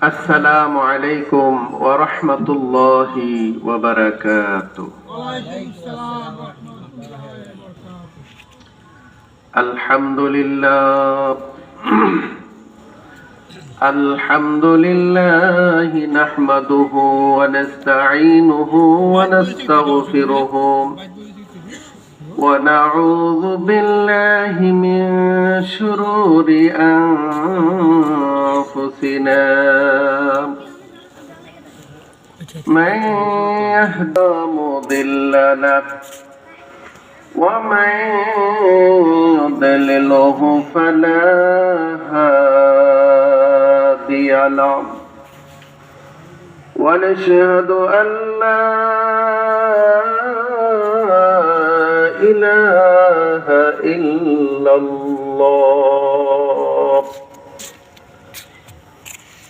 السلام عليكم ورحمة الله وبركاته. الحمد لله الحمد لله نحمده ونستعينه ونستغفره ونعوذ بالله من شرور أنفسنا من يهده مضل له ومن يضلله فلا هادي له ونشهد أن لا إله إلا الله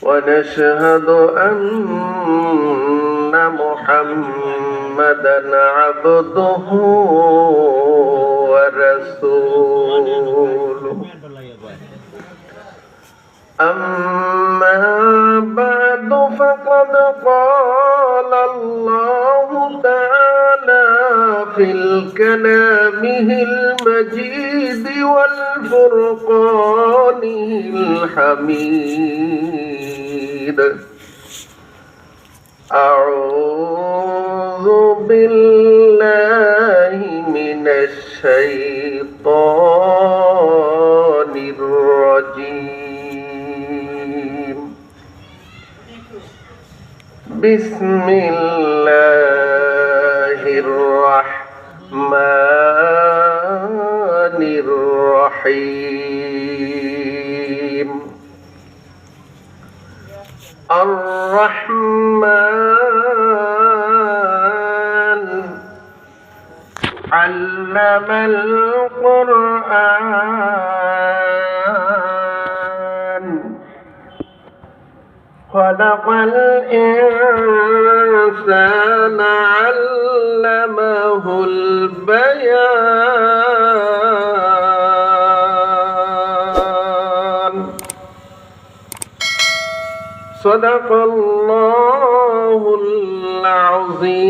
ونشهد أن محمدًا عبده ورسوله أما بعد فقد قال الله تعالى في كلامه المجيد والفرقانه الحميد أعوذ بالله من الشيطان الرجيم بسم الله الرحمن الرحيم الرحمن علم القرآن خلق الإنسان علمه البيان صدق الله العظيم.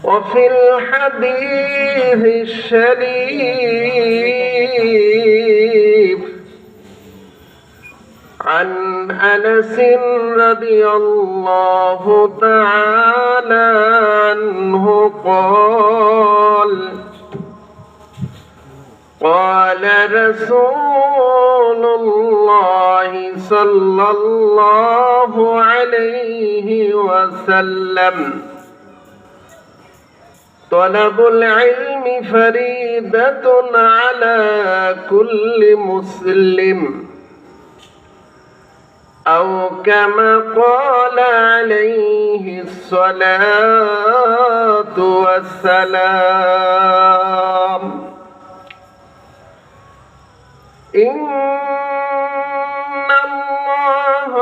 وفي الحديث الشريف عن أنس رضي الله تعالى عنه قال رسول الله صلى الله عليه وسلم طلب العلم فريضة على كل مسلم أو كما قال عليه الصلاة والسلام إن الله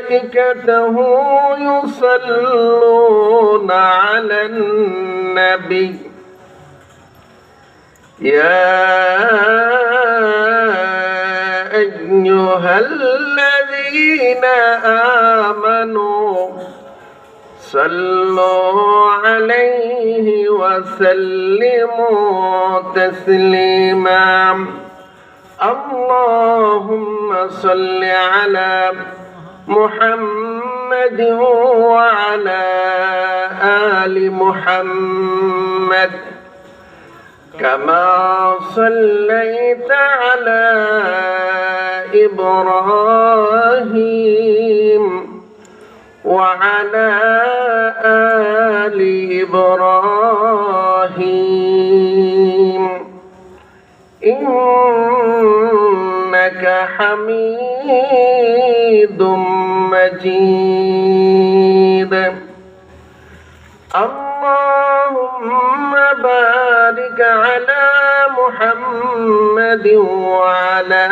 وملائكته يصلون على النبي يا أيها الذين آمنوا صلوا عليه وسلموا تسليما اللهم صل على محمد وعلى آل محمد كما صليت على إبراهيم وعلى آل إبراهيم إنك حميد مجيد اللهم بارك على محمد وعلى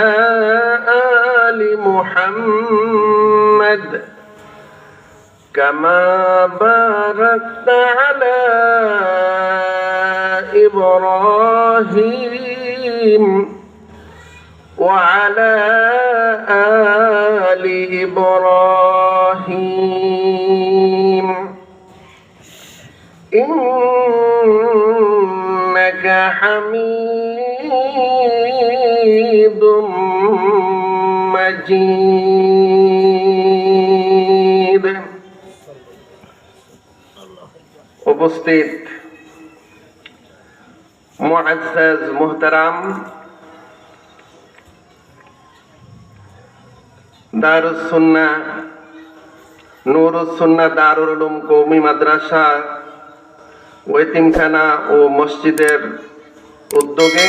آل محمد كما باركت على إبراهيم وعلى آل إبراهيم إنك حميد مجيد। উপস্থিত মুআজ্জাজ মুহতারাম, দারুস সুন্নাহ নুরুস সুন্নাহ দারুল উলুম কওমি মাদ্রাসা ও এতিমখানা ও মসজিদের উদ্যোগে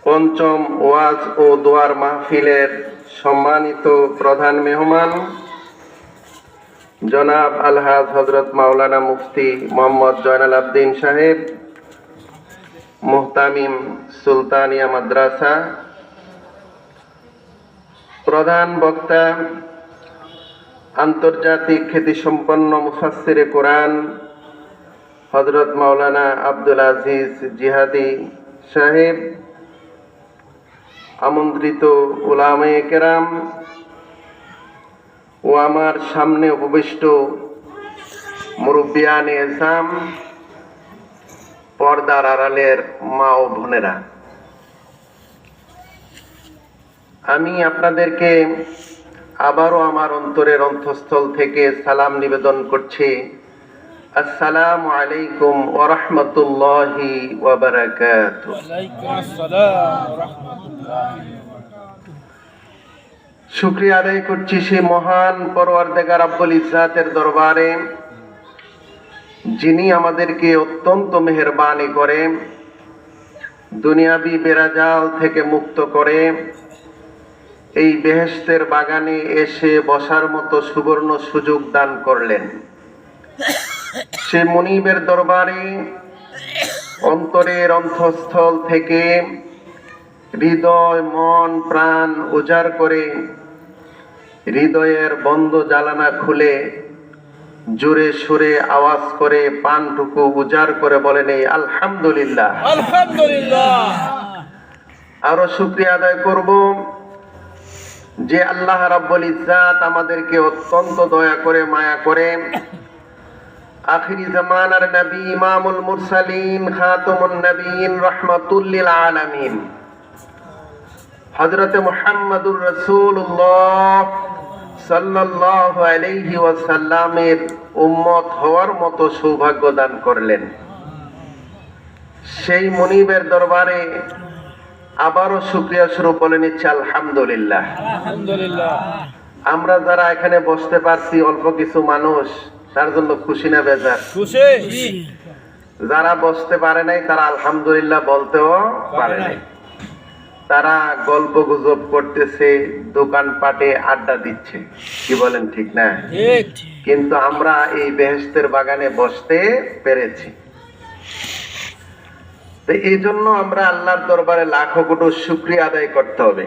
পঞ্চম ওয়াজ ও দোয়ার মাহফিলের সম্মানিত প্রধান মেহমান জনাব আলহাজ হযরত মাওলানা মুফতি মোহাম্মদ জয়নাল আবদিন সাহেব, মুহতামিম সুলতানিয়া মাদ্রাসা, প্রধান বক্তা আন্তর্জাতিক খ্যাতিসম্পন্ন মুফাসসিরে কোরআন হযরত মাওলানা আব্দুল আজিজ জিহাদি সাহেব, আমন্ত্রিত উলামায়ে কেরাম ও আমার সামনে উপবিষ্ট মুরব্বিয়ানে ইসলাম, পর্দার আড়ালের মা ও বোনেরা, আমি আপনাদেরকে আবারও আমার অন্তরের অন্তঃস্থল থেকে সালাম নিবেদন করছি। আসসালামু আলাইকুম ওয়া রাহমাতুল্লাহি ওয়া বারাকাতুহু। ওয়া আলাইকুম আসসালাম ওয়া রাহমাতুল্লাহি। শুকরিয়া আদায় করছি সেই মহান পরওয়ারদিগার রব্বুল ইজ্জাতের দরবারে, যিনি আমাদেরকে অত্যন্ত মেহেরবানি করে দুনিয়াবি বেড়াজাল থেকে মুক্ত করে এই বেহেশতের বাগানে এসে বসার মতো সুবর্ণ সুযোগ দান করলেন। সে মুনিবের দরবারে অন্তরের অন্তঃস্থল থেকে হৃদয়, মন, প্রাণ উজাড় করে হৃদয়ের বন্ধ জ্বালানা খুলে জোরে সুরে আওয়াজ করে পানটুকু উজাড় করে বলেন এই আলহামদুলিল্লাহ, আলহামদুলিল্লাহ। আরো শুকরিয়া আদায় করব যে আল্লাহ রাব্বুল ইজ্জাত আমাদেরকে অত্যন্ত দয়া করে মায়া করে আখিরি জামানার নবী, ইমামুল মুরসালিন, খাতামুন নবীন, রাহমাতুল লিল আলামিন হযরত মুহাম্মদুর রাসূলুল্লাহ সাল্লাল্লাহু আলাইহি ওয়াসাল্লামের উম্মত হওয়ার মতো সৌভাগ্য দান করলেন। সেই মুনিবের দরবারে আবারও শুকরিয়া স্বরূপ বলে নিচ্ছি আলহামদুলিল্লাহ, আলহামদুলিল্লাহ। আমরা যারা এখানে বসতে পারছি অল্প কিছু মানুষ, তার জন্য খুশি না বেজার? খুশি। যারা বসতে পারে নাই তারা আলহামদুলিল্লাহ বলতেও পারে নাই। তারা গল্প গুজব করতেছে, দোকানপাটে আড্ডা দিচ্ছে, কি বলেন ঠিক না? ঠিক। কিন্তু আমরা এই বেহেশতের বাগানে বসতে পেরেছি। তো এই জন্য আমরা আল্লাহর দরবারে লাখো কোটি শুকরিয়া আদায় করতে হবে।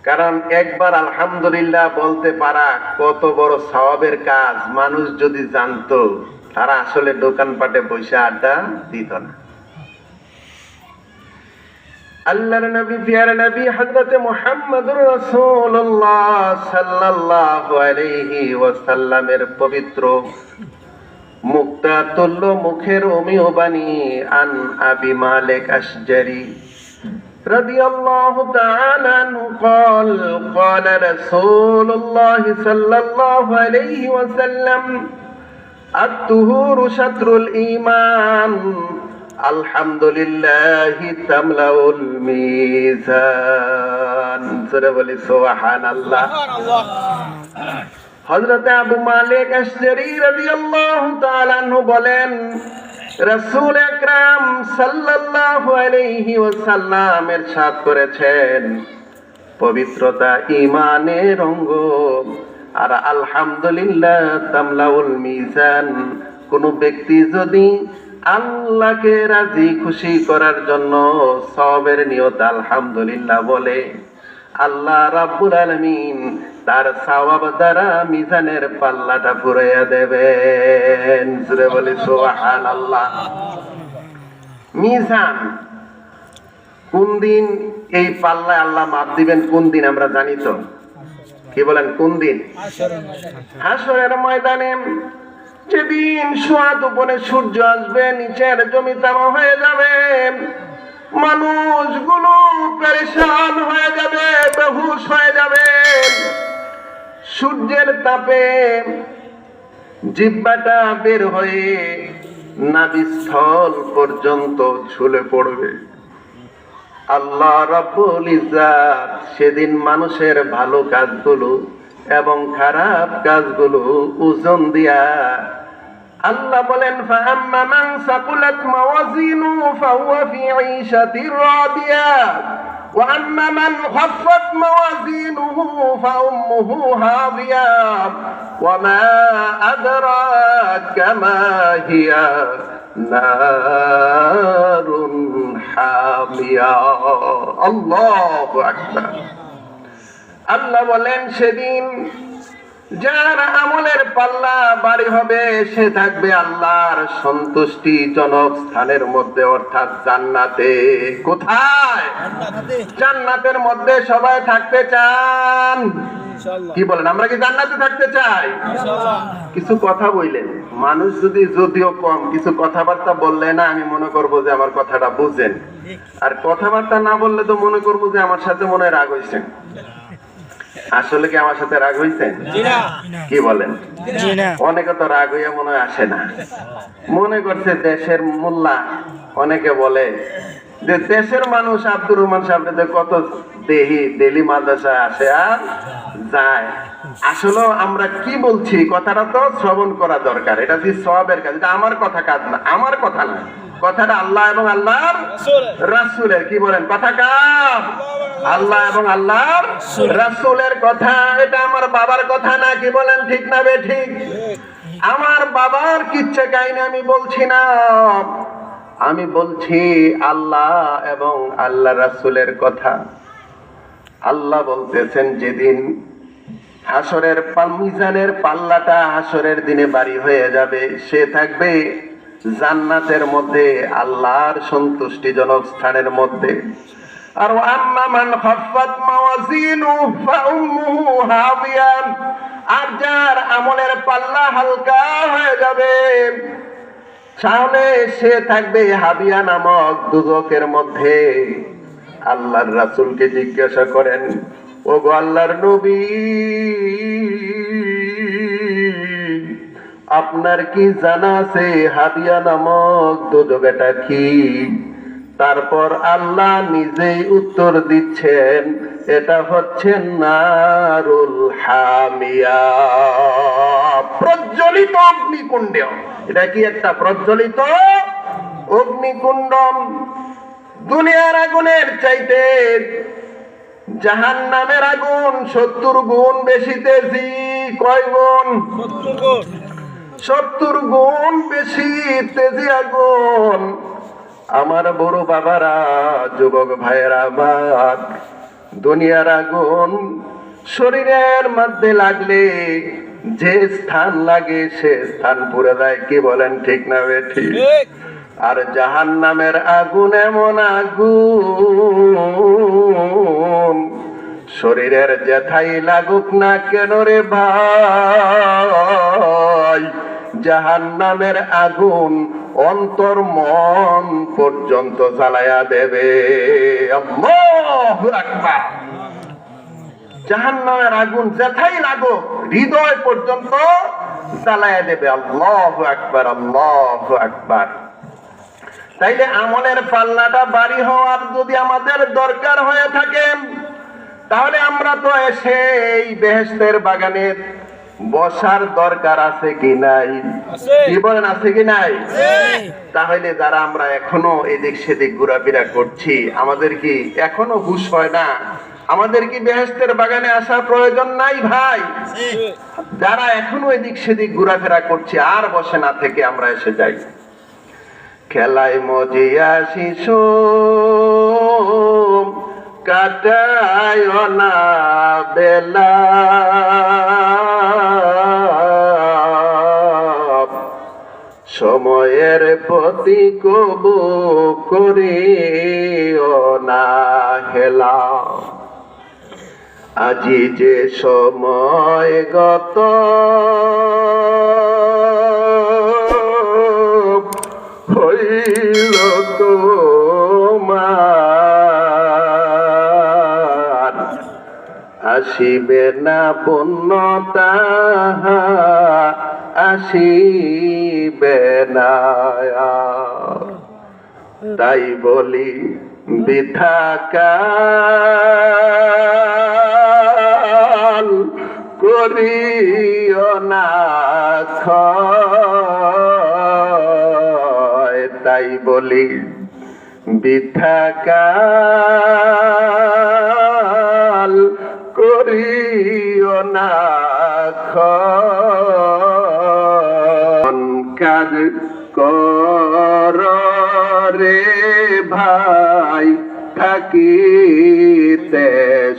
কারণ একবার আলহামদুলিল্লাহ বলতে পারা কত বড় সওয়াবের কাজ, মানুষ যদি জানতো তারা আসলে দোকানপাটে বসে আড্ডা দিত না। আল্লাহর নবী, প্রিয় নবী হযরত মুহাম্মদুর রাসূলুল্লাহ সাল্লাল্লাহু আলাইহি ওয়াসাল্লামের পবিত্র মুক্তাতুল্য মুখের অমিয় বাণী আন আবি মালিক আশজারি রাদিয়াল্লাহু তাআলা আনহু قال قال رسول الله صلى الله عليه وسلم الطهور شطر الإيمان আলহামদুলিল্লাহি তামলাউল মিজান। সূরা বলি সুবহানাল্লাহ। হযরত আবু মালিক আশজারি রাদিয়াল্লাহু তাআলা আনহু বলেন, রাসূল আকরাম সাল্লাল্লাহু আলাইহি ওয়াসাল্লাম ইরশাদ করেছেন, পবিত্রতা ঈমানের অঙ্গ, আর আলহামদুলিল্লাহ তামলাউল মিজান। কোন ব্যক্তি যদি আল্লাহকে রাজি খুশি করার জন্য সওয়াবের নিয়ত আলহামদুলিল্লাহ বলে, আল্লাহ রাব্বুল আলামিন তার সওয়াব দ্বারা মিজানের পাল্লাটা ফুরাইয়া দেবেন। জোরে বলি সুবহানাল্লাহ। মিজান কোন দিন এই পাল্লায় আল্লাহ মাপ দিবেন, কোন দিন আমরা জানি তো? কি বলেন, কোন দিন? হাসরের ময়দানে, যেদিন সোয়াদ উপরে সূর্য আসবে, নিচের জমি তামা হয়ে যাবে, মানুষগুলো পেরেশান হয়ে যাবে, বেহুশ হয়ে যাবে। সূর্যের তাপে জিহ্বাটা বের হয়ে নাভিস্থল পর্যন্ত ঝুলে পড়বে। আল্লাহ রাব্বুল ইজ্জাত সেদিন মানুষের ভালো কাজগুলো এবং খারাপ কাজগুলো ওজন দিয়া আল্লাহ বলেন, ফাআম্মা মান সাকুলাত মাওয়াজিনুহু ফাহুয়া ফি ঈশাতির রাদিয়া ওয়া আম্মা মান খাফফাত মাওয়াজিনুহু ফাউম্মুহু হাবিয়া ওয়া মা আদরাকা মা হিয়া নারুন হামিয়া। আল্লাহু আকবার। আল্লাহ বলেন, সেদিন যার আমলের পাল্লা ভারী হবে সে থাকবে আল্লাহর সন্তুষ্টিজনক স্থানের মধ্যে, অর্থাৎ জান্নাতে। কোথায়? জান্নাতের মধ্যে সবাই থাকতে চান? কি বলেন, আমরা কি জান্নাতে থাকতে চাই? কিছু কথা বললেন, মানুষ যদিও কম, কিছু কথাবার্তা বললে না আমি মনে করবো যে আমার কথাটা বুঝেন, আর কথাবার্তা না বললে তো মনে করবো যে আমার সাথে মনে হয় রাগ হয়েছেন। আসলে কি আমার সাথে রাগ হয়েছেন? কি বলেন? অনেকে তো রাগ হইয়া মনে হয় আসে না, মনে করছে দেশের মোল্লা। অনেকে বলে যে দেশের মানুষ আব্দুর রহমান সাহেব কত দেহি ডেলি মাদ্রাসায় আসে আর যায়। আসলে আমরা কি বলছি কথাটা তো শ্রবণ করা দরকার। এটা যে সওয়াবের কাজ, এটা আমার কথা কাজ না, আমার কথা না, কথাটা আল্লাহ এবং আল্লাহর রাসূলের। কি বলেন, কথা কার? আল্লাহ এবং আল্লাহর রাসূলের কথা। এটা আমার বাবার কথা না। কি বলেন, ঠিক না বে ঠিক? আমার বাবার কিচ্ছা কাহিনী আমি বলছি না, আমি বলছি আল্লাহ এবং আল্লাহ রাসূলের কথা। আল্লাহ বলতেছেন, যেদিন হাসরের মিজানের পাল্লাটা হাসরের দিনে ভারী হয়ে যাবে, সে থাকবে জান্নাতের মধ্যে, আল্লাহর সন্তুষ্টিজনক স্থানের মধ্যে। আর আম্মা মান খাফফাত মাওয়াজিনুহু ফাউম্মুহু হাবিয়া, আর যার আমলের পাল্লা হালকা হয়ে যাবে তাহলে সে থাকবে হাবিয়া নামক দুজকের মধ্যে। আল্লাহর রাসূলকে জিজ্ঞাসা করেন, ওগো আল্লাহর নবী, আপনার কি জানা আছে হাবিয়া নামক দুজকটা কি? তারপর আল্লাহ নিজেই উত্তর দিচ্ছেন, এটা হচ্ছে নারুল হামিয়া, প্রজ্বলিত অগ্নিকুণ্ড। এটা কি একটা প্রজ্বলিত অগ্নিকুণ্ড। দুনিয়ার আগুনের চাইতে জাহান্নামের আগুন 70 গুণ বেশি তেজি। কয় গুণ? 70 গুণ বেশি তেজি আগুন। আমার বড় বাবারা, যুবক ভাইয়েরা আমার, দুনিয়ার আগুন শরীরের মধ্যে লাগলে যে স্থান লাগে সে স্থান পুড়ে যায়। কি বলেন, ঠিক না বেঠি? আর জাহান্নামের আগুন এমন আগুন, শরীরের যেথাই লাগুক না কেন রে ভাই, জাহান্নামের আগুন অন্তর মন পর্যন্ত জ্বালায়া দেবে। আল্লাহু আকবার। জাহান্নামের আগুন যেথাই লাগুক হৃদয় পর্যন্ত জ্বালায়া দেবে। আল্লাহু আকবার, আল্লাহু আকবার। তাইলে আমলের পাল্লাটা ভারী হওয়ার যদি আমাদের দরকার হয়ে থাকে, তাহলে আমরা তো এসে এই বেহেশতের বাগানে বসার দরকার আছে কি নাই? কি বলেন, আছে কি নাই? তাহলে যারা আমরা এখনো এদিক সেদিক ঘোরাফেরা করছি, আমাদের কি এখনো হুঁশ হয় না? আমাদের কি বেহেশতের বাগানে আসার প্রয়োজন নাই ভাই? যারা এখনো এদিক সেদিক ঘোরাফেরা করছি, আর বসে না থেকে আমরা এসে যাই। খেলায় মজিয়া শিশু কাটায় না বেলা, সময়ের প্রতি কবু করিও না হেলা। আজি যে সময় গত হইল তোমার, আসিবে না পূর্ণতা, আসিবে না। তাই বলি বৃথা কাল করিও না ক্ষয়, তাই বলি বৃথা কাল করিও না ক্ষয়। কাজ কর রে ভাই থাকিতে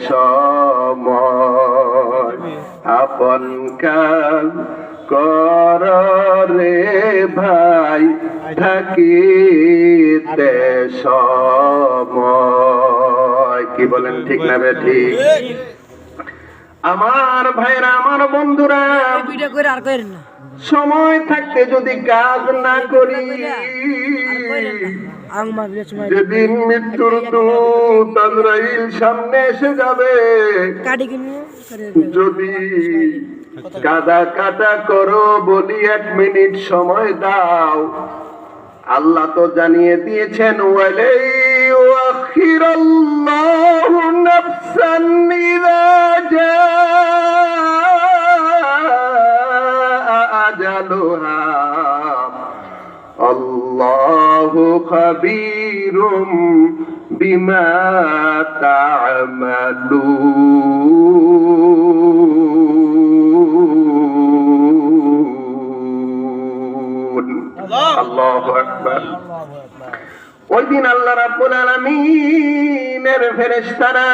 সময়, আপন কাজ কর রে ভাই থাকিতে সময়। কি বলেন, ঠিক না বেঠিক? আমার ভাইরা, আমার বন্ধুরা, সময় থাকতে যদি কাজ না করি, যেদিন মৃত্যুর দূত আজরাইল সামনে এসে যাবে, যদি কাদা কাটা করো বলি 1 মিনিট সময় দাও, আল্লাহ তো জানিয়ে দিয়েছেন ওয়ালাই ইউআখিরুল্লাহু নাফসান ইযা জাআ আজালুহা, আল্লাহু খাবীরুম বিমা তা'মালুন। আল্লাহু আকবার। ওই দিন আল্লাহ রাব্বুল আলামিনের ফেরেশতারা,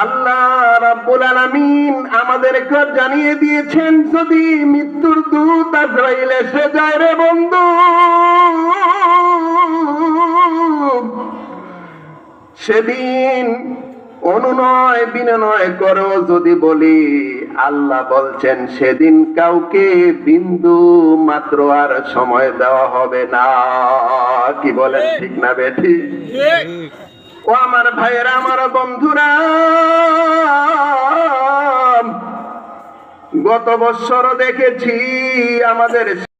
আল্লাহ রাব্বুল আলামিন আমাদেরকে জানিয়ে দিয়েছেন, যদি মৃত্যুর দূত আজরাইল এসে যায় রে বন্ধু, সেদিন অনুনয় বিনয় করো যদি বলি, আল্লাহ বলছেন সেদিন কাউকে বিন্দু মাত্র আর সময় দেওয়া হবে না। কি বলেন, ঠিক না বেঠিক? ও আমার ভাইয়েরা, আমার বন্ধুরা, গত বছর দেখেছি আমাদের